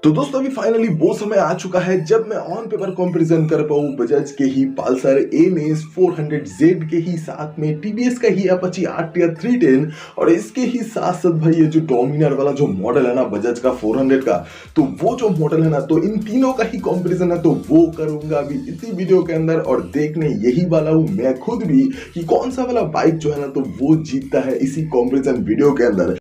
तो दोस्तों अभी फाइनली वो समय आ चुका है जब मैं ऑन पेपर कंपैरिजन कर पाऊं बजाज के ही पल्सर NS 400Z के ही साथ में TVS का ही अपाची RTR 310 और इसके ही साथ साथ भाई ये जो डोमिनार वाला जो मॉडल है ना बजाज का 400 का, तो वो जो मॉडल है ना तो इन तीनों का ही कंपैरिजन है तो वो करूंगा अभी इसी वीडियो के अंदर। और देखने यही वाला हूं मैं खुद भी कि कौन सा वाला बाइक जो है ना तो वो जीतता है इसी कंपैरिजन वीडियो के अंदर।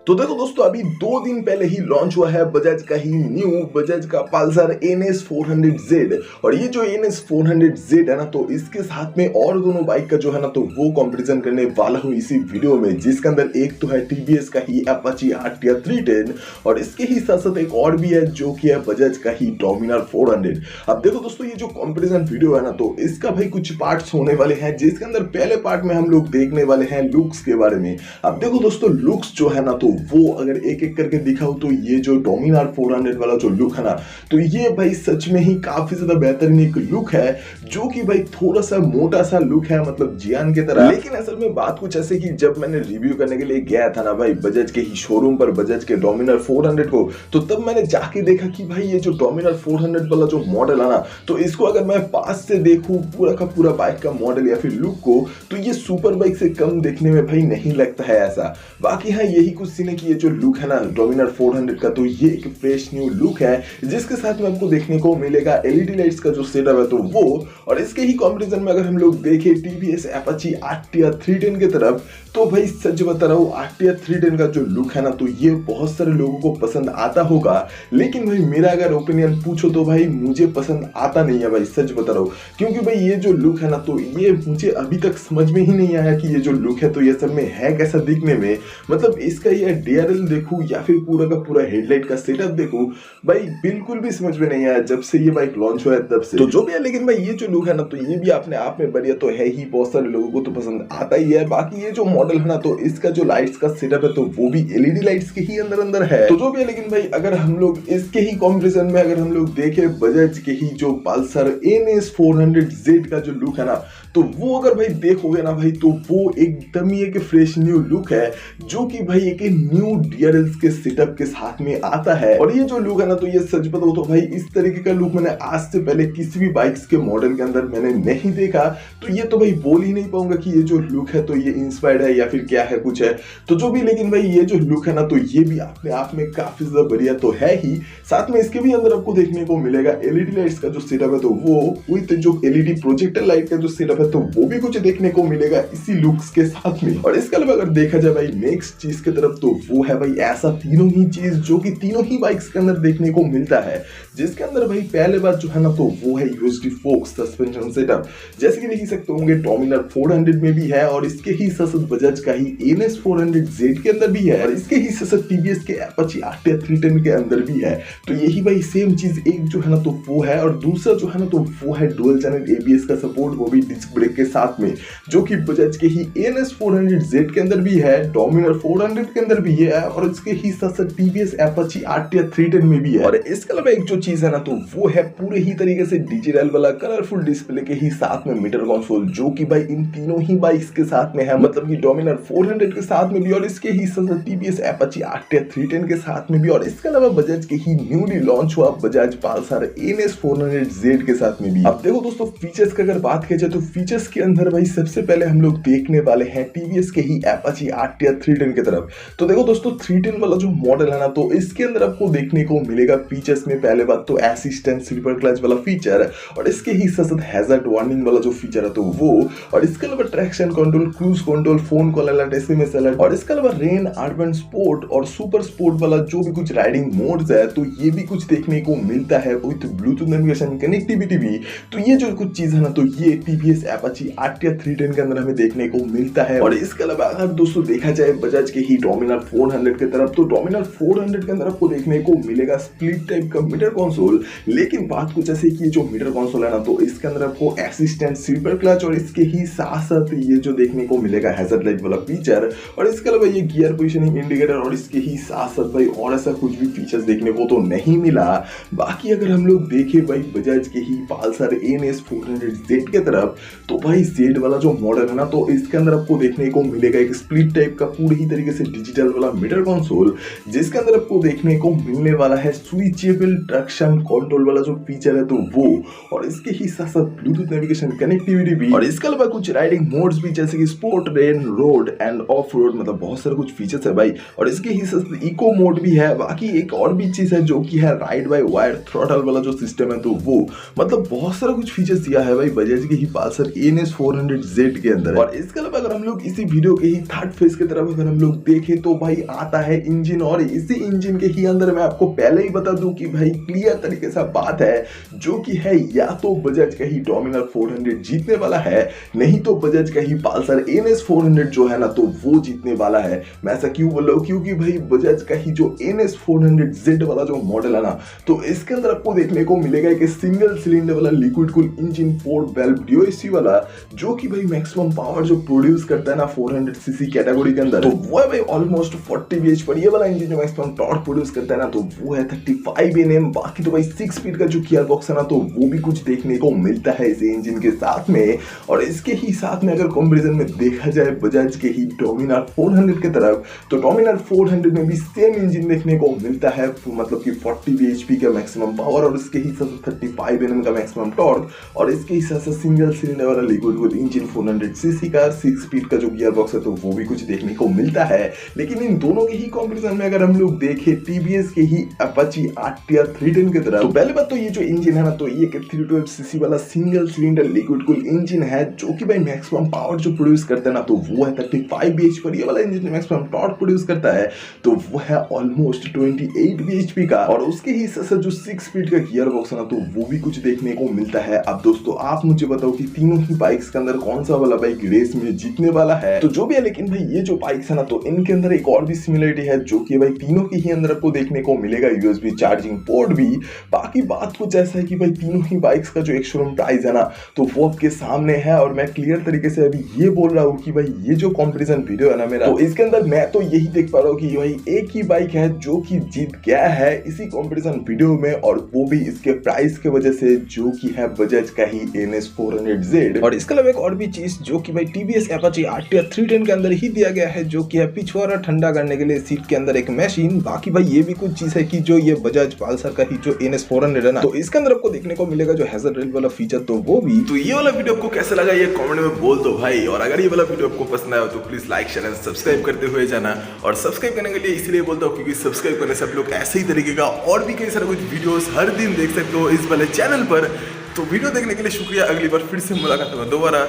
तो देखो दोस्तों अभी 2 दिन पहले ही लॉन्च हुआ है बजाज का ही न्यू बजाज का पल्सर NS 400Z और ये जो NS 400Z है ना तो इसके साथ में और दोनों बाइक का जो है ना तो वो कंपैरिजन करने वाला हूँ इसी वीडियो में, जिसके अंदर एक तो है TVS का ही अपाची RTR 310 और इसके ही साथ साथ एक और भी है जो कि है बजाज का ही डोमिनार 400। अब देखो दोस्तों ये जो कंपैरिजन वीडियो है ना तो इसका भाई कुछ पार्ट्स होने वाले हैं, जिसके अंदर पहले पार्ट में हम लोग देखने वाले हैं लुक्स के बारे में। अब देखो दोस्तों लुक्स जो है ना तो वो अगर एक एक करके दिखाऊं तो ये जो डोमिनार 400 वाला जो लुक है ना तो ये भाई सच में ही काफी ज्यादा बेहतरीन एक लुक है, जो कि भाई थोड़ा सा मोटा सा लुक है मतलब जियान की तरह। लेकिन असल में बात कुछ ऐसे कि जब मैंने रिव्यू करने के लिए गया था ना भाई बजाज के ही शोरूम पर बजाज के डोमिनार 400 को, तो तब मैंने जाके देखा कि भाई ये जो डोमिनार 400 वाला जो मॉडल है ना तो इसको अगर मैं पास से देखूं पूरा का पूरा बाइक का मॉडल या फिर लुक को तो ये सुपर बाइक से कम देखने में भाई नहीं लगता है ऐसा। बाकी हाँ यही कुछ सीन है कि ये जो लुक है ना डोमिनार 400 का तो ये एक फ्रेश न्यू लुक है, जिसके साथ में आपको देखने को मिलेगा LED लाइट्स का जो सेटअप है तो वो। और इसके ही कंपैरिजन में अगर हम लोग देखें TVS अपाची RTR 310 की तरफ तो भाई सच बता रहा हूँ RTR 310 का जो लुक है ना तो ये बहुत सारे लोगों को पसंद आता होगा, लेकिन भाई मेरा अगर ओपिनियन पूछो तो भाई मुझे पसंद आता नहीं है भाई, सच बता रहा हूँ। क्योंकि भाई ये जो लुक है ना तो ये मुझे अभी तक समझ में ही नहीं आया कि ये जो लुक है तो ये सब में है कैसा दिखने में। मतलब इसका ये DRL देखूं या फिर पूरा का पूरा हेडलाइट का सेटअप देखूं भाई बिल्कुल भी समझ में नहीं आया जब से ये बाइक लॉन्च हुआ है तब से। तो जो भी है लेकिन भाई ये जो लुक है ना तो ये भी अपने आप में बढ़िया तो है ही, बहुत सारे लोगों को तो पसंद आता ही है। बाकी ये जो मॉडल है ना तो इसका जो लाइट्स का सेटअप है तो वो भी LED लाइट्स के ही अंदर है। तो जो भी है लेकिन भाई अगर हम लोग इसके ही कंपैरिजन में अगर हम लोग देखें बजाज के ही जो पल्सर NS 400Z का जो लुक है ना तो वो अगर भाई देखोगे ना भाई तो वो एकदम ही एक फ्रेश न्यू लुक है, जो कि भाई एक न्यू DRLs के सेटअप के साथ में आता है। और ये जो लुक है ना तो ये सच बताऊं तो भाई इस तरीके का लुक मैंने आज से पहले किसी भी बाइक्स के मॉडल के अंदर मैंने नहीं देखा। तो ये तो भाई बोल ही नहीं पाऊंगा कि ये जो लुक है तो ये इंस्पायर्ड है या फिर क्या है कुछ है तो जो भी, लेकिन भाई ये जो लुक है ना तो ये भी अपने आप में काफी ज्यादा बढ़िया तो है ही। साथ में इसके भी अंदर आपको देखने को मिलेगा LED लाइट्स का जो सेटअप है तो वो विद जो LED प्रोजेक्टर लाइट का जो सेटअप है तो वो भी कुछ देखने को मिलेगा इसी लुक्स के साथ में। और इसके अलावा अगर देखा जाए भाई नेक्स्ट चीज की तरफ तो वो है भाई ऐसा तीनों ही चीज जो कि तीनों ही बाइक्स के अंदर देखने को मिलता है, जिसके अंदर भाई पहले बात जो है ना तो वो है USD फोक्स सस्पेंशन सेटअप, जैसे कि देख सकते होंगे डोमिनार 400 में भी है और इसके ही साथ बजाज का ही NS 400Z के अंदर भी है और इसके ही साथ TVS के अपाची RTR 310 के अंदर भी है। तो यही भाई सेम चीज एक जो है ना तो वो है और दूसरा जो है ना तो वो है डुअल चैनल ABS का सपोर्ट, वो भी डिस्क ब्रेक के साथ में, जो कि बजाज के ही NS 400Z के अंदर भी है, डोमिनार 400 के अंदर भी है और इसके ही साथ TVS अपाची RTR 310 में भी है। और इसके अलावा एक जो चीज है ना तो वो है पूरे ही तरीके से डिजिटल वाला कलरफुल डिस्प्ले के ही साथ में मीटर कंसोल, जो कि भाई इन तीनों ही बाइक्स के साथ में है, मतलब कि डोमिनार 400 के साथ में भी और इसके ही साथ TVS अपाची RTR 310 के साथ में भी और इसके अलावा बजाज के ही न्यूली लॉन्च हुआ बजाज पल्सर NS 400Z के साथ में भी। अब देखो दोस्तों फीचर्स की अगर बात की जाए तो फीचर्स के अंदर भाई सबसे पहले हम लोग देखने वाले हैं TVS के ही अपाची RTR 310 की तरफ। तो देखो दोस्तों 310 वाला जो मॉडल है ना तो इसके अंदर आपको देखने को मिलेगा फीचर्स में पहले बात तो असिस्टेंट स्लीपर क्लच वाला फीचर और इसके ही साथ हैजर्ड वार्निंग वाला जो फीचर है तो वो, और इसके अलावा traction control, cruise control, phone call alert, SMS alert और इसके अलावा रेन, अर्बन स्पोर्ट और सुपर स्पोर्ट वाला जो भी कुछ राइडिंग मोड्स है तो ये भी कुछ देखने को मिलता है विद ब्लूटूथ नेविगेशन कनेक्टिविटी भी। तो ये जो कुछ चीज है ना तो ये TVS अपाची RTR 310 के अंदर हमें देखने को मिलता है। और इसके अलावा अगर दोस्तों देखा जाए बजाज के ही डोमिनार 400 की तरफ। तो डोमिनार 400 के अंदर आपको देखने को मिलेगा स्प्लिट टाइप का मीटर कंसोल, लेकिन बात कुछ ऐसे कि जो मीटर कंसोल है ना, तो इसके अंदर आपको असिस्टेंट स्लीपर क्लच और इसके ही साथ साथ ये जो देखने को मिलेगा हैजर्ड लाइट वाला फीचर, और इसके अलावा ये गियर पोजिशनिंग इंडिकेटर और इसके ही साथ साथ भाई और ऐसा कुछ भी फीचर्स देखने को तो नहीं मिला। बाकी अगर हम लोग देखें भाई बजाज के ही पल्सर NS 400Z की तरफ, तो भाई जेड वाला जो मॉडल है ना, तो इसके अंदर आपको देखने को मिलेगा एक स्प्लिट टाइप का पूरी ही तरीके से डिजिटल वाला मीटर कंसोल, जिसके अंदर आपको देखने को मिलने वाला है स्विचेबल ट्रैक्शन कंट्रोल वाला जो फीचर है तो वो, और इसके ही साथ साथ ब्लूटूथ नेविगेशन कनेक्टिविटी भी, और इसके अलावा कुछ राइडिंग मोड्स भी जैसे कि sport, rain, road end of road, मतलब बहुत सारे कुछ फीचर्स है भाई। और इसके ही साथ इको मोड भी है। बाकी एक और भी चीज है जो कि है राइड बाय वायर थ्रॉटल वाला जो सिस्टम है तो वो, मतलब बहुत सारा कुछ फीचर्स दिया है भाई बजाज के ही पल्सर NS 400Z के अंदर। और इसके अलावा अगर हम लोग इसी वीडियो के ही थर्ड फेज की तरफ अगर हम लोग देखें तो भाई आता है इंजन, और इसी इंजन के ही अंदर मैं आपको पहले ही बता दूं कि भाई क्लियर तरीके से बात है जो कि है या तो बजाज का ही डोमिनार 400 जीतने वाला है, नहीं तो बजाज का ही पल्सर NS 400 जो है ना तो वो जीतने वाला है। मैं ऐसा क्यों बोल रहा हूं, क्योंकि भाई बजाज का ही जो NS 400Z वाला जो मॉडल है ना, तो इसके अंदर आपको देखने को मिलेगा एक सिंगल सिलेंडर वाला liquid cool engine 4 valve DOHC वाला, जो कि भाई मैक्सिमम पावर जो प्रोड्यूस करता है ना 400cc कैटेगरी के अंदर, तो वो है भाई ऑलमोस्ट 40 bhp पर। ये वाला इंजन जो मैक्सिमम टॉर्क प्रोड्यूस करता है ना तो वो है 35 Nm। बाकी तो भाई 6 स्पीड का जो गियर बॉक्स है ना तो वो भी कुछ देखने को मिलता है इस इंजन के साथ में। और इसके ही साथ में अगर कंपैरिजन में देखा जाए बजाज के ही डोमिनार 400 की तरफ, तो डोमिनार 400 में भी सेम इंजन देखने को मिलता है, मतलब कि 40 bhp का मैक्सिमम पावर और इसके ही साथ 35 Nm का मैक्सिमम टॉर्क, और इसके ही साथ सिंगल सिलेंडर वाला लिक्विड कूल्ड इंजन 400cc का 6 स्पीड का जो गियर बॉक्स है तो वो भी कुछ देखने को मिलता है। लेकिन इन दोनों के ही कंपैरिजन में अगर हम लोग देखें TVS के ही अपाची RTR 310 की तरफ, तो पहले बात तो ये जो इंजन है ना तो ये 312cc वाला single cylinder liquid cooled engine है, जो कि भाई मैक्सिमम पावर जो प्रोड्यूस करता है ना तो वो है 35 bhp पर। ये वाला इंजन मैक्सिमम टॉर्क प्रोड्यूस करता है तो वो है ऑलमोस्ट 28 bhp का, और उसके ही साथ जो 6 स्पीड का गियर बॉक्स है ना तो वो भी कुछ देखने को मिलता है। अब दोस्तों आप मुझे बताओ कि तीनों ही बाइक्स के अंदर कौन सा वाला बाइक रेस में जीतने वाला है, तो जो भी है। लेकिन भाई ये जो बाइक्स है ना तो इनके अंदर एक और भी सिमिलरिटी है, जो कि भाई तीनों के ही अंदर आपको देखने को मिलेगा USB चार्जिंग पोर्ट भी। बाकी बात कुछ ऐसा है कि भाई तीनों ही बाइक्स का जो एक शोरूम प्राइस है ना तो वो आपके सामने है, और मैं क्लियर तरीके से अभी ये बोल रहा हूँ कि भाई ये जो कंपैरिजन वीडियो है ना मेरा, तो इसके अंदर मैं तो यही देख पा रहा हूँ कि भाई एक ही बाइक है जो कि जीत गया है इसी कंपैरिजन वीडियो में, और वो भी इसके प्राइस के वजह से, जो कि है बजाज का ही NS 400Z। और इसके अलावा एक और भी चीज जो कि भाई TVS अपाची RTR 310 के अंदर ही दिया गया है, जो कि है पिछवाड़ा ठंडा करने के लिए सीट के अंदर एक मशीन। बाकी भाई ये भी कुछ चीज है कि जो ये बजाज पल्सर का ही जो NS 400 है ना, तो इसके अंदर आपको देखने को मिलेगा जो हैजर्ड रेल वाला फीचर, तो वो भी। तो ये वाला वीडियो आपको कैसा लगा ये कमेंट में बोल दो भाई, और अगर ये वाला वीडियो आपको पसंद आया तो please like share and subscribe करते हुए जाना। और सब्सक्राइब करने के लिए इसलिए बोलता हूँ क्योंकि सब्सक्राइब करने से आप लोग ऐसे ही तरीके का और भी कई सारे कुछ वीडियोस हर दिन देख सकते हो इस वाले चैनल पर। तो वीडियो देखने के लिए शुक्रिया, अगली बार फिर से मुलाकात होगा दोबारा।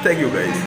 Thank you guys.